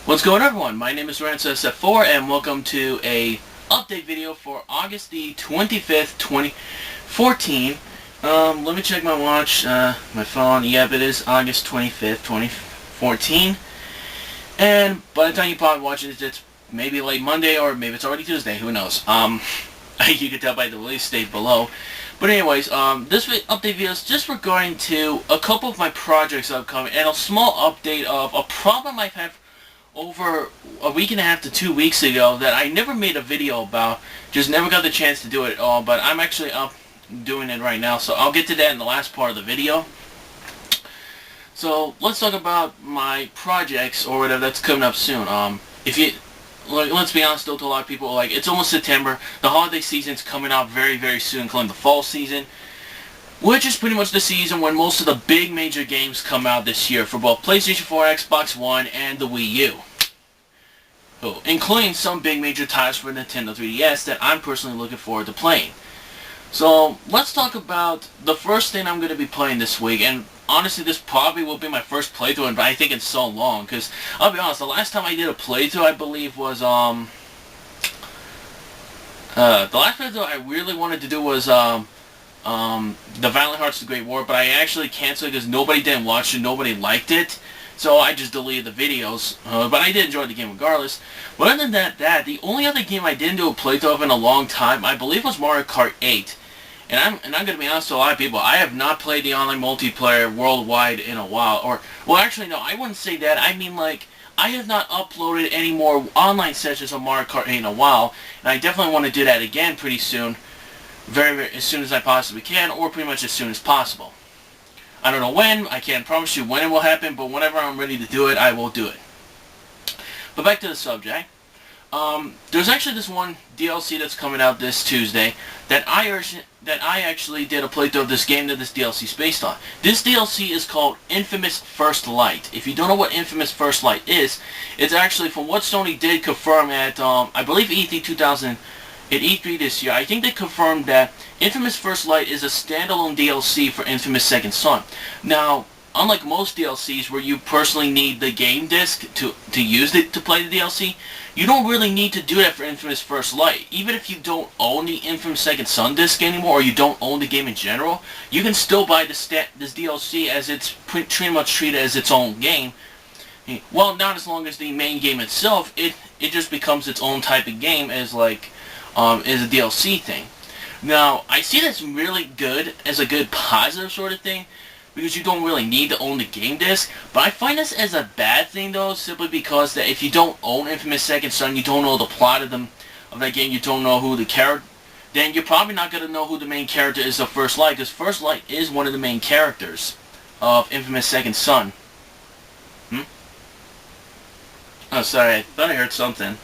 What's going on, everyone? My name is RanceSF4 and welcome to a update video for August the 25th, 2014. Let me check my watch, my phone. Yep, it is August 25th, 2014. And by the time you probably watch it, it's maybe late Monday or maybe it's already Tuesday. Who knows? You can tell by the release date below. But anyways, this update video is just regarding to a couple of my projects upcoming and a small update of a problem I've had over a week and a half to 2 weeks ago that I never made a video about. Just never got the chance to do it at all, but I'm actually up doing it right now, so I'll get to that in the last part of the video. So let's talk about my projects or whatever that's coming up soon. If you let's be honest, though, to a lot of people, like, it's almost September. The holiday season's coming out very, very soon, including the fall season, which is pretty much the season when most of the big major games come out this year for both PlayStation 4, Xbox One, and the Wii U. Including some big major titles for Nintendo 3DS that I'm personally looking forward to playing. So, let's talk about the first thing I'm going to be playing this week, and honestly, this probably will be my first playthrough, but I think it's so long, because, I'll be honest, the last time I did a playthrough, I believe, was, the last playthrough I really wanted to do was, the Valiant Hearts The Great War, but I actually canceled it because nobody didn't watch it, nobody liked it, so I just deleted the videos, but I did enjoy the game regardless. But other than that, the only other game I didn't do a playthrough of in a long time, I believe, was Mario Kart 8. And I'm going to be honest to a lot of people, I have not played the online multiplayer worldwide in a while, well actually no, I wouldn't say that, I mean like, I have not uploaded any more online sessions of Mario Kart 8 in a while, and I definitely want to do that again pretty soon. Very as soon as I possibly can, or pretty much as soon as possible. I don't know when, I can't promise you when it will happen, but whenever I'm ready to do it, I will do it. But back to the subject. There's actually this one DLC that's coming out this Tuesday that I actually did a playthrough of this game that this DLC is based on. This DLC is called Infamous First Light. If you don't know what Infamous First Light is, it's actually from what Sony did confirm at, I believe at E3 this year, I think they confirmed that Infamous First Light is a standalone DLC for Infamous Second Son. Now, unlike most DLCs where you personally need the game disc to use it to play the DLC, you don't really need to do that for Infamous First Light. Even if you don't own the Infamous Second Son disc anymore, or you don't own the game in general, you can still buy this DLC as it's pretty much treated as its own game. Well, not as long as the main game itself, it just becomes its own type of game as like, is a DLC thing. Now, I see this really good as a good positive sort of thing, because you don't really need to own the game disc, but I find this as a bad thing though, simply because that if you don't own Infamous Second Son, you don't know the plot of that game, you don't know who the character, then you're probably not going to know who the main character is of First Light, because First Light is one of the main characters of Infamous Second Son. Oh, sorry, I thought I heard something.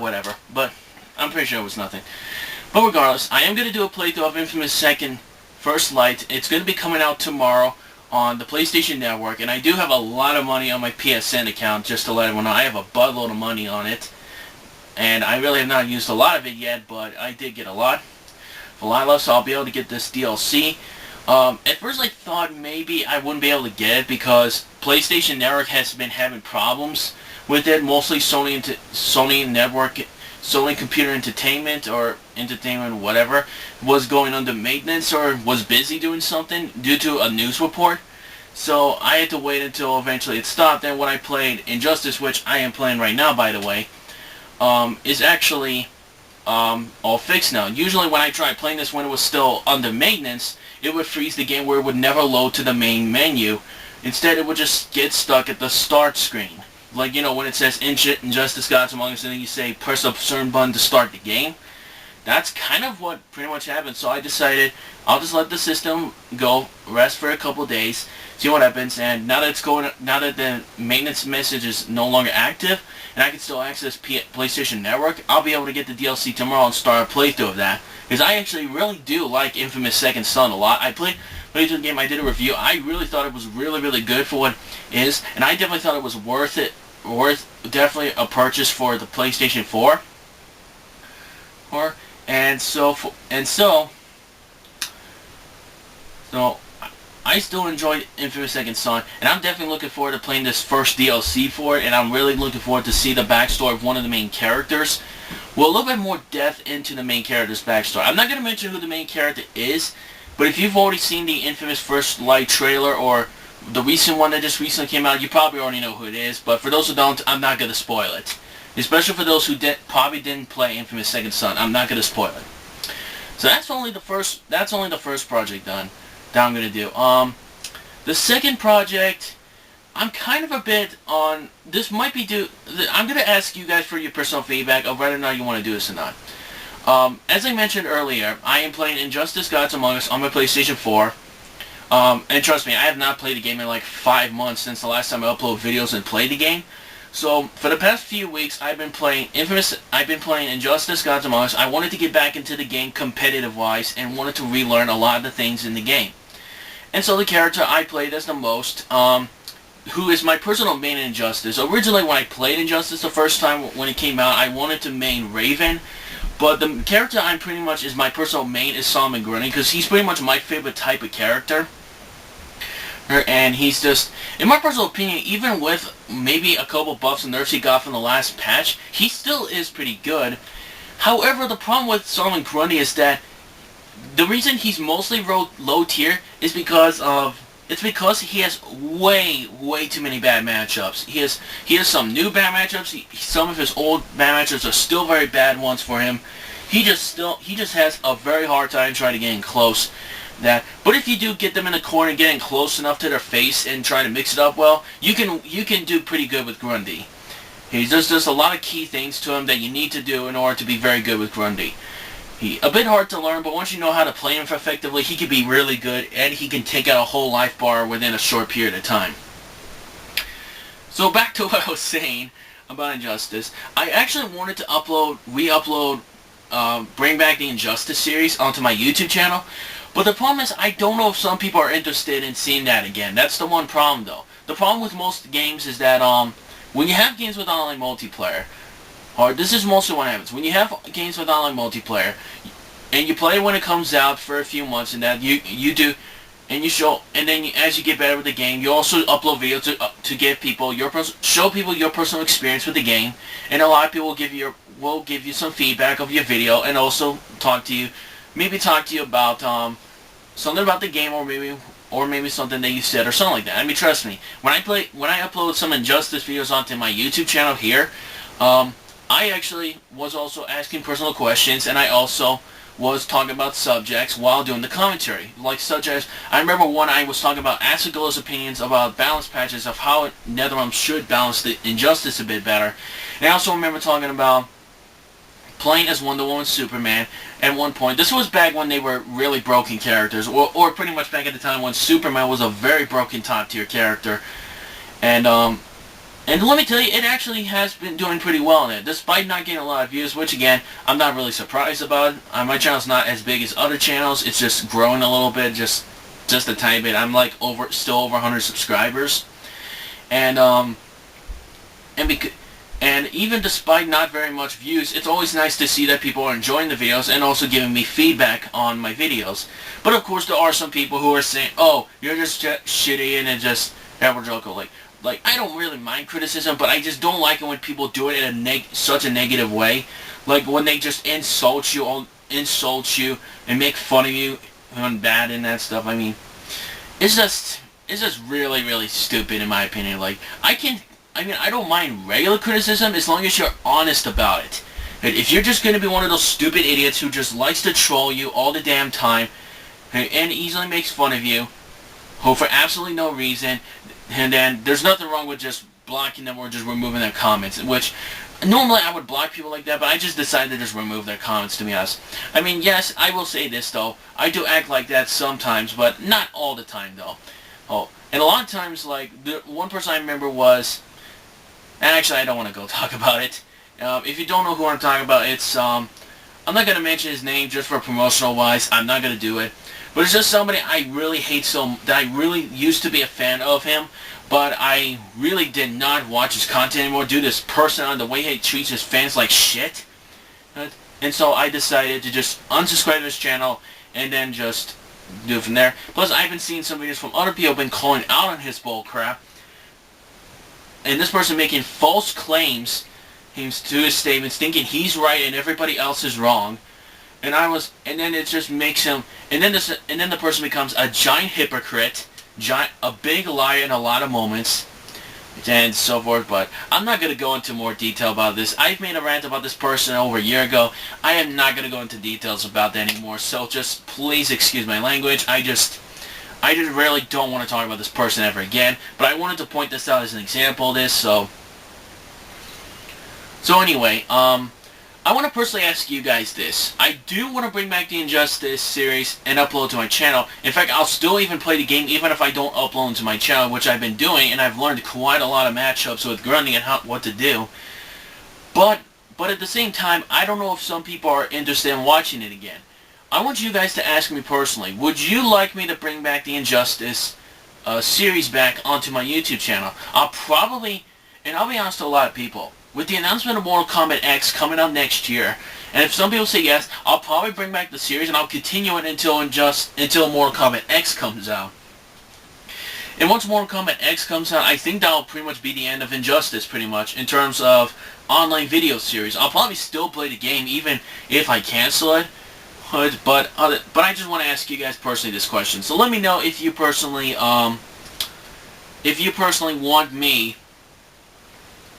Whatever, but I'm pretty sure it was nothing. But regardless, I am going to do a playthrough of Infamous First Light. It's going to be coming out tomorrow on the PlayStation Network, and I do have a lot of money on my PSN account, just to let everyone know. I have a buttload of money on it, and I really have not used a lot of it yet, but I did get a lot left, so I'll be able to get this DLC. At first I thought maybe I wouldn't be able to get it because PlayStation Network has been having problems with it, mostly Sony Computer Entertainment, or Entertainment whatever, was going under maintenance or was busy doing something due to a news report. So I had to wait until eventually it stopped, and when I played Injustice, which I am playing right now by the way, is actually all fixed now. Usually when I tried playing this when it was still under maintenance, it would freeze the game where it would never load to the main menu. Instead it would just get stuck at the start screen. Like, you know, when it says Injustice Gods Among Us, and then you say press a certain button to start the game. That's kind of what pretty much happened. So I decided I'll just let the system go, rest for a couple days, see what happens. And now that the maintenance message is no longer active, and I can still access PlayStation Network, I'll be able to get the DLC tomorrow and start a playthrough of that. Because I actually really do like Infamous Second Son a lot. I played the game, I did a review. I really thought it was really, really good for what it is, and I definitely thought it was worth definitely a purchase for the PlayStation 4. I I still enjoyed Infamous Second Son, and I'm definitely looking forward to playing this first DLC for it, and I'm really looking forward to see the backstory of one of the main characters. Well, a little bit more depth into the main character's backstory. I'm not going to mention who the main character is, but if you've already seen the Infamous First Light trailer, or the recent one that just recently came out, you probably already know who it is, but for those who don't, I'm not going to spoil it. Especially for those who probably didn't play Infamous Second Son, I'm not going to spoil it. So that's only the first project done that I'm going to do. The second project, I'm kind of a bit on, this might be due, I'm going to ask you guys for your personal feedback of whether or not you want to do this or not. As I mentioned earlier, I am playing Injustice Gods Among Us on my PlayStation 4. And trust me, I have not played the game in like 5 months since the last time I uploaded videos and played the game. So, for the past few weeks, I've been playing Injustice Gods Among Us. I wanted to get back into the game competitive-wise and wanted to relearn a lot of the things in the game. And so the character I played as the most, who is my personal main in Injustice. Originally, when I played Injustice the first time when it came out, I wanted to main Raven. But the character I'm pretty much is my personal main is Solomon Grundy, because he's pretty much my favorite type of character. And he's just, in my personal opinion, even with maybe a couple buffs and nerfs he got from the last patch, he still is pretty good. However, the problem with Solomon Grundy is that the reason he's mostly low tier is because he has way too many bad matchups. He has some new bad matchups. Some of his old bad matchups are still very bad ones for him. He just has a very hard time trying to get in close. But if you do get them in the corner and getting close enough to their face and trying to mix it up well, you can do pretty good with Grundy. There's a lot of key things to him that you need to do in order to be very good with Grundy. A bit hard to learn, but once you know how to play him effectively, he can be really good, and he can take out a whole life bar within a short period of time. So back to what I was saying about Injustice. I actually wanted to re-upload, bring back the Injustice series onto my YouTube channel, but the problem is I don't know if some people are interested in seeing that again. That's the one problem, though. The problem with most games is that when you have games with online multiplayer, or this is mostly what happens. When you have games with online multiplayer, and you play when it comes out for a few months, and that you do, and you show, and then as you get better with the game, you also upload videos to give people show people your personal experience with the game, and a lot of people will give you some feedback of your video, and also talk to you about something about the game, or maybe something that you said, or something like that. I mean, trust me, when I upload some Injustice videos onto my YouTube channel here, I actually was also asking personal questions, and I also was talking about subjects while doing the commentary. Like, such as, I remember one I was talking about Asagola's opinions about balance patches of how NetherRealm should balance the Injustice a bit better. And I also remember talking about playing as Wonder Woman Superman at one point. This was back when they were really broken characters, or pretty much back at the time when Superman was a very broken top tier character. And let me tell you, it actually has been doing pretty well in it, despite not getting a lot of views, which again, I'm not really surprised about. My channel's not as big as other channels. It's just growing a little bit, just a tiny bit. I'm like still over 100 subscribers. And even despite not very much views, it's always nice to see that people are enjoying the videos and also giving me feedback on my videos. But of course, there are some people who are saying, "Oh, you're just shitty," and just joking. Like, I don't really mind criticism, but I just don't like it when people do it in such a negative way. Like, when they just insult you and make fun of you and bad and that stuff. I mean, it's just really stupid in my opinion. Like, I don't mind regular criticism as long as you're honest about it. If you're just going to be one of those stupid idiots who just likes to troll you all the damn time and easily makes fun of you, who for absolutely no reason, and then there's nothing wrong with just blocking them or just removing their comments, which normally I would block people like that, but I just decided to just remove their comments, to be honest. I mean, yes, I will say this though, I do act like that sometimes, but not all the time though. Oh, and a lot of times, like, the one person I remember was, and actually I don't want to go talk about it. If you don't know who I'm talking about, it's, I'm not going to mention his name just for promotional wise, I'm not going to do it. But it's just somebody I really hate that I really used to be a fan of him, but I really did not watch his content anymore due to this person on the way he treats his fans like shit. And so I decided to just unsubscribe to his channel and then just do it from there. Plus, I've been seeing some videos from other people been calling out on his bull crap, and this person making false claims to his statements, thinking he's right and everybody else is wrong. And then it just makes him, and then the person becomes a giant hypocrite, a big liar in a lot of moments, and so forth. But I'm not going to go into more detail about this. I've made a rant about this person over a year ago. I am not going to go into details about that anymore, so just please excuse my language. I just really don't want to talk about this person ever again, but I wanted to point this out as an example of this. So anyway, I want to personally ask you guys this. I do want to bring back the Injustice series and upload to my channel. In fact, I'll still even play the game even if I don't upload to my channel, which I've been doing, and I've learned quite a lot of matchups with Grundy and what to do. But at the same time, I don't know if some people are interested in watching it again. I want you guys to ask me personally, would you like me to bring back the Injustice series back onto my YouTube channel? I'll probably, and I'll be honest to a lot of people, with the announcement of Mortal Kombat X coming out next year, and if some people say yes, I'll probably bring back the series and I'll continue it until Mortal Kombat X comes out. And once Mortal Kombat X comes out, I think that'll pretty much be the end of Injustice, pretty much, in terms of online video series. I'll probably still play the game even if I cancel it, but I just want to ask you guys personally this question. So let me know if you personally want me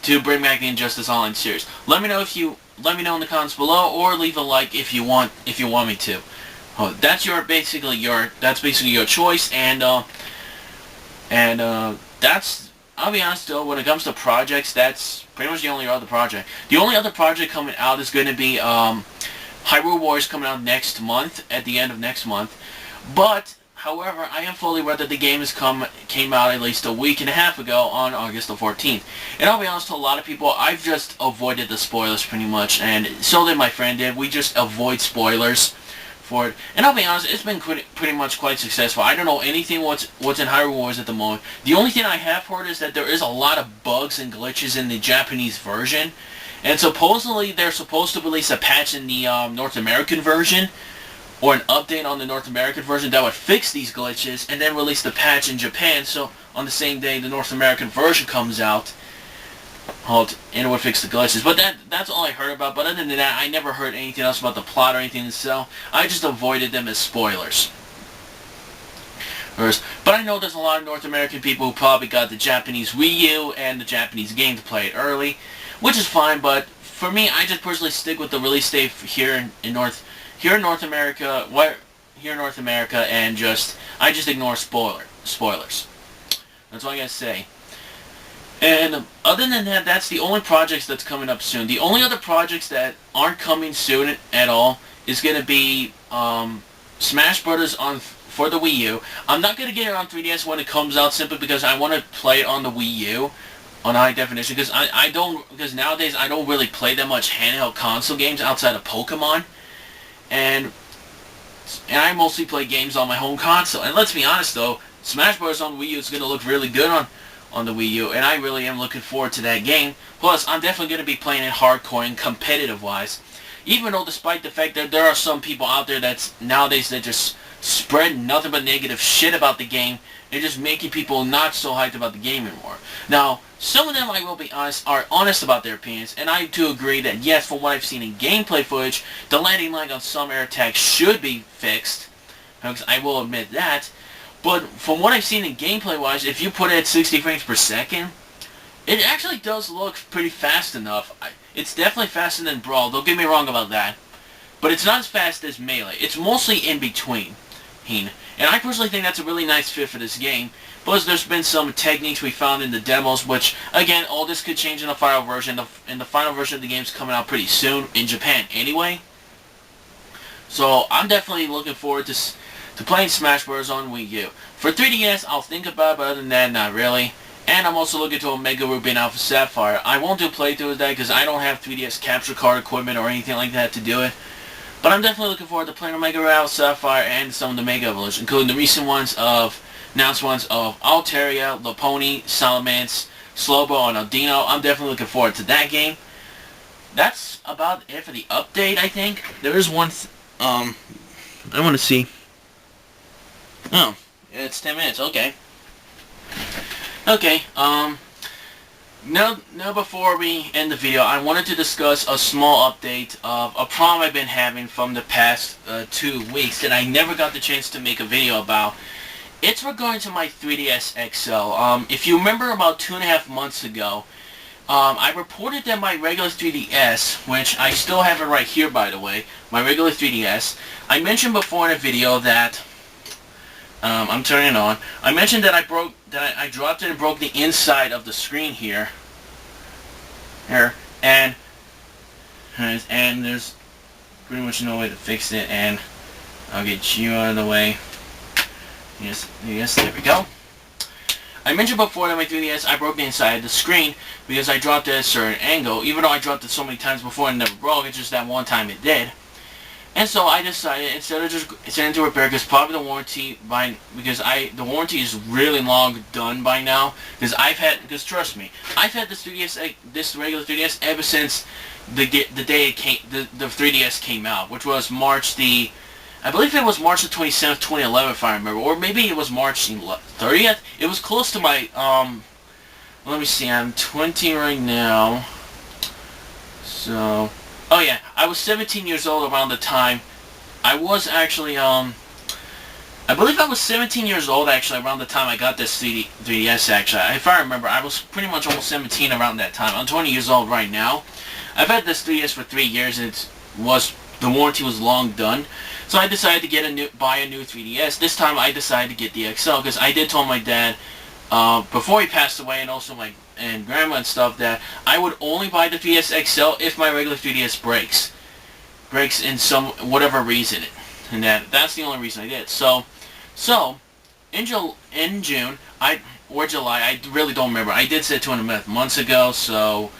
to bring back the Injustice Online series. Let me know in the comments below, or leave a like if you want me to. That's basically your choice, and that's, I'll be honest though, when it comes to projects, that's pretty much the only other project. The only other project coming out is going to be Hyrule Warriors coming out next month, at the end of next month. But however, I am fully aware that the game came out at least a week and a half ago on August the 14th. And I'll be honest to a lot of people, I've just avoided the spoilers pretty much, and so did my friend did. We just avoid spoilers for it. And I'll be honest, it's been pretty much quite successful. I don't know anything what's in Hyrule Warriors at the moment. The only thing I have heard is that there is a lot of bugs and glitches in the Japanese version. And supposedly they're supposed to release a patch in the North American version, or an update on the North American version that would fix these glitches, and then release the patch in Japan, so on the same day the North American version comes out, and it would fix the glitches. But that's all I heard about. But other than that, I never heard anything else about the plot or anything, so I just avoided them as spoilers. But I know there's a lot of North American people who probably got the Japanese Wii U and the Japanese game to play it early, which is fine. But for me, I just personally stick with the release date here in North America, and I just ignore spoilers. That's all I gotta say. And other than that, that's the only projects that's coming up soon. The only other projects that aren't coming soon at all is gonna be Smash Brothers for the Wii U. I'm not gonna get it on 3DS when it comes out, simply because I want to play it on the Wii U on high definition. Because nowadays I don't really play that much handheld console games outside of Pokemon. And I mostly play games on my home console. And let's be honest though, Smash Bros. On Wii U is going to look really good on the Wii U, and I really am looking forward to that game. Plus, I'm definitely going to be playing it hardcore and competitive-wise. Even though, despite the fact that there are some people out there nowadays that just spread nothing but negative shit about the game, and just making people not so hyped about the game anymore. Now, some of them, I will be honest, are honest about their opinions, and I do agree that, yes, from what I've seen in gameplay footage, the landing lag on some air attacks should be fixed. I will admit that. But from what I've seen in gameplay-wise, if you put it at 60 frames per second, it actually does look pretty fast enough. It's definitely faster than Brawl, don't get me wrong about that. But it's not as fast as Melee. It's mostly in between. And I personally think that's a really nice fit for this game. Plus, there's been some techniques we found in the demos, which, again, all this could change in the final version. And the final version of the game's coming out pretty soon, in Japan anyway. So, I'm definitely looking forward to playing Smash Bros. On Wii U. For 3DS, I'll think about it, but other than that, not really. And I'm also looking to Omega Ruby and Alpha Sapphire. I won't do playthrough with that because I don't have 3DS capture card equipment or anything like that to do it. But I'm definitely looking forward to playing Omega Ruby, Alpha Sapphire, and some of the Mega Evolution, including the recent announced ones of Altaria, Lopunny, Salamence, Slowbro, and Aldino. I'm definitely looking forward to that game. That's about it for the update, I think. There is one I want to see. Oh, it's 10 minutes. Okay. Okay. Now before we end the video, I wanted to discuss a small update of a problem I've been having from the past 2 weeks that I never got the chance to make a video about. It's regarding to my 3DS XL. If you remember about 2.5 months ago, I reported that my regular 3DS, which I still have it right here by the way, my regular 3DS, I mentioned before in a video that, I'm turning it on, I mentioned that I dropped it and broke the inside of the screen here, and there's pretty much no way to fix it, and I'll get you out of the way. Yes, there we go. I mentioned before that my 3DS, I broke the inside of the screen because I dropped it at a certain angle. Even though I dropped it so many times before and never broke, it's just that one time it did. And so I decided, instead of just sending it to repair, because probably the warranty, the warranty is really long done by now, because trust me, I've had this 3DS, this regular 3DS ever since the day it came, the 3DS came out, which was I believe it was March the 27th, 2011, if I remember, or maybe it was March 30th. It was close to my, let me see, I'm 20 right now, so, oh yeah, I was 17 years old around the time. I was actually, I believe I was 17 years old actually around the time I got this 3DS actually. If I remember, I was pretty much almost 17 around that time. I'm 20 years old right now. I've had this 3DS for 3 years and the warranty was long done. So I decided to buy a new 3DS. This time I decided to get the XL because I did tell my dad before he passed away, and also my grandma and stuff, that I would only buy the 3DS XL if my regular 3DS breaks in some whatever reason, and that's the only reason I did. So in June or July, I really don't remember. I did say 2.5 months ago, so.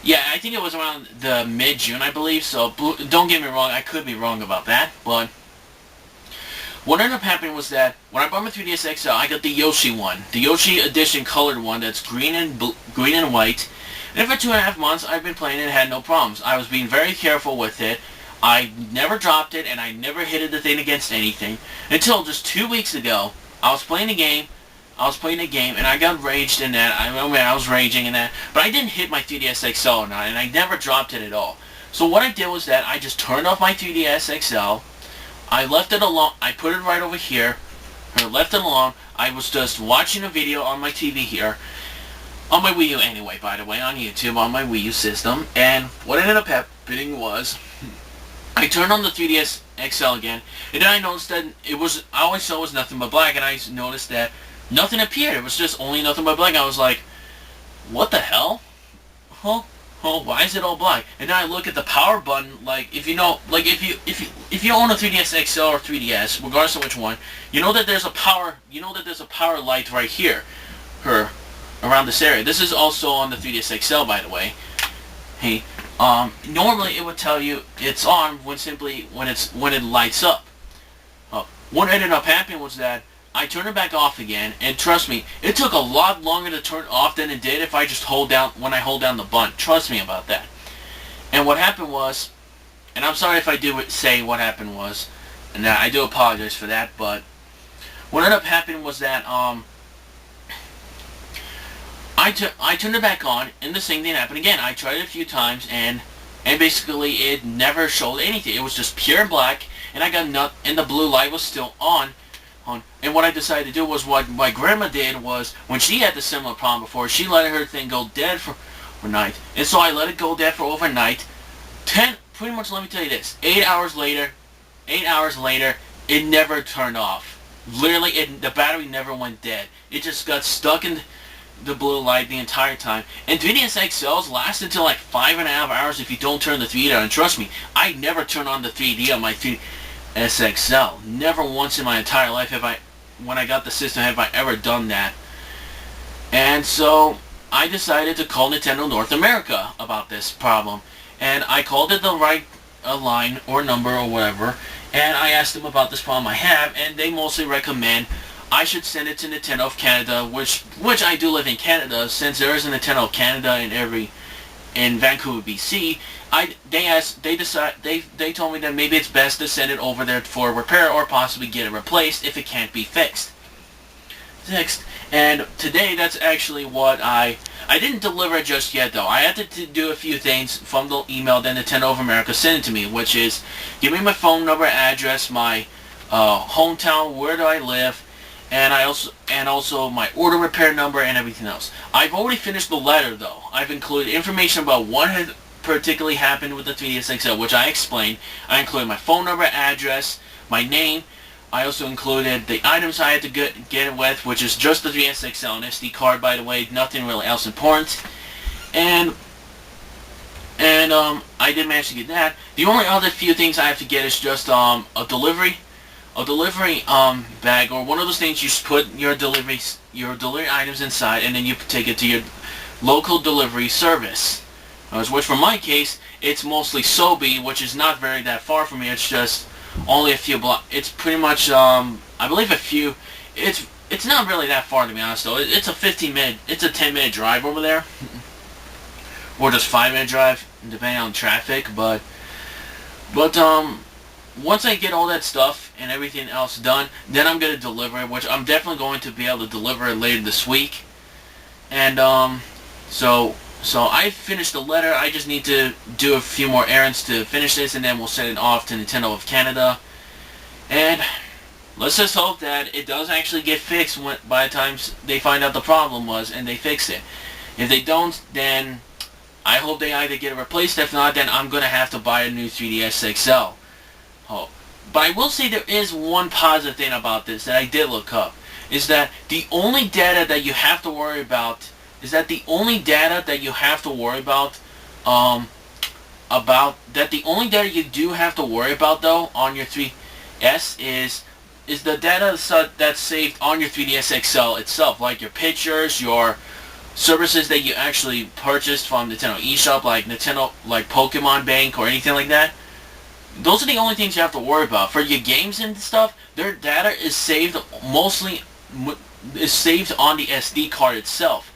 Yeah, I think it was around the mid-June, I believe, so don't get me wrong, I could be wrong about that, but what ended up happening was that when I bought my 3DS XL, I got the Yoshi one, the Yoshi edition colored one that's green and white, and for 2.5 months I've been playing it and had no problems. I was being very careful with it. I never dropped it, and I never hit the thing against anything, until just 2 weeks ago, I was playing a game, and I got raged in that. I was raging in that, but I didn't hit my 3DS XL or not, and I never dropped it at all. So what I did was that I just turned off my 3DS XL, I left it alone, I put it right over here, I left it alone, I was just watching a video on my TV here, on my Wii U anyway, by the way, on YouTube, on my Wii U system, and what ended up happening was, I turned on the 3DS XL again, and then I noticed that I always saw it was nothing but black, and I noticed that nothing appeared. It was just only nothing but black. I was like, what the hell? Huh? Why is it all black? And then I look at the power button, like, if you own a 3DS XL or 3DS, regardless of which one, you know that there's a power light right here, around this area. This is also on the 3DS XL, by the way. Hey, normally it would tell you it's on when it lights up. What ended up happening was that I turned it back off again, and trust me, it took a lot longer to turn off than it did if I just hold down the button. Trust me about that. And what happened was, and I'm sorry if I do say what happened was, and I do apologize for that, but what ended up happening was that I turned it back on, and the same thing happened again. I tried it a few times, and basically it never showed anything. It was just pure black, and and the blue light was still on. And what I decided to do was what my grandma did was, when she had the similar problem before, she let her thing go dead for overnight. And so I let it go dead for overnight. Pretty much, let me tell you this, 8 hours later, it never turned off. Literally, the battery never went dead. It just got stuck in the blue light the entire time. And 3DS XLs last until like 5.5 hours if you don't turn the 3D on. And trust me, I never turn on the 3D on my 3DS XL. Never once in my entire life when I got the system, have I ever done that. And so I decided to call Nintendo North America about this problem. And I called it the right line or number or whatever, and I asked them about this problem I have, and they mostly recommend I should send it to Nintendo of Canada, which I do live in Canada, since there is a Nintendo of Canada in every in Vancouver, BC, they told me that maybe it's best to send it over there for repair or possibly get it replaced if it can't be fixed. And today that's actually what I didn't deliver it just yet though. I had to do a few things from the email that Nintendo of America sent it to me, which is give me my phone number, address, my hometown, where do I live, and also my order repair number and everything else. I've already finished the letter though. I've included information about what had particularly happened with the 3DS XL, which I explained. I included my phone number, address, my name. I also included the items I had to get it with, which is just the 3DS XL and SD card, by the way, nothing really else important. And I did manage to get that. The only other few things I have to get is just a delivery bag, or one of those things you put your delivery items inside, and then you take it to your local delivery service. Which for my case, it's mostly Sobe, which is not very that far from me. It's just only a few blocks. It's pretty much, I believe a few. It's not really that far, to be honest though. It's a 10-minute drive over there, or just 5-minute drive, depending on traffic. But once I get all that stuff and everything else done, then I'm gonna deliver it, which I'm definitely going to be able to deliver it later this week. And so I finished the letter. I just need to do a few more errands to finish this, and then we'll send it off to Nintendo of Canada. And let's just hope that it does actually get fixed by the time they find out the problem was and they fix it. If they don't, then I hope they either get it replaced. If not, then I'm going to have to buy a new 3DS XL. Oh. But I will say there is one positive thing about this that I did look up, is that the only data that you have to worry about the only data you do have to worry about though on your 3DS is the data that's saved on your 3DS XL itself, like your pictures, your services that you actually purchased from Nintendo eShop, like Pokemon Bank or anything like that. Those are the only things you have to worry about. For your games and stuff, their data is saved on the SD card itself.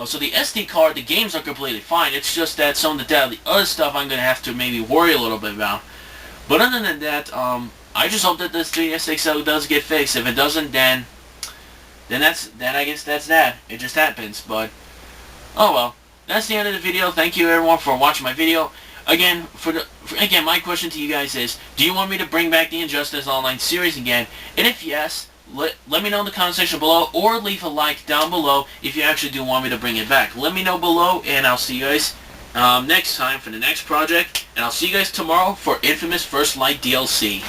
So the SD card, the games are completely fine. It's just that some of the data, the other stuff, I'm going to have to maybe worry a little bit about. But other than that, I just hope that this 3DS XL does get fixed. If it doesn't, then I guess that's that. It just happens. But oh well, that's the end of the video. Thank you everyone for watching my video. Again, my question to you guys is: do you want me to bring back the Injustice Online series again? And if yes, let me know in the comment section below, or leave a like down below if you actually do want me to bring it back. Let me know below, and I'll see you guys next time for the next project, and I'll see you guys tomorrow for Infamous First Light DLC.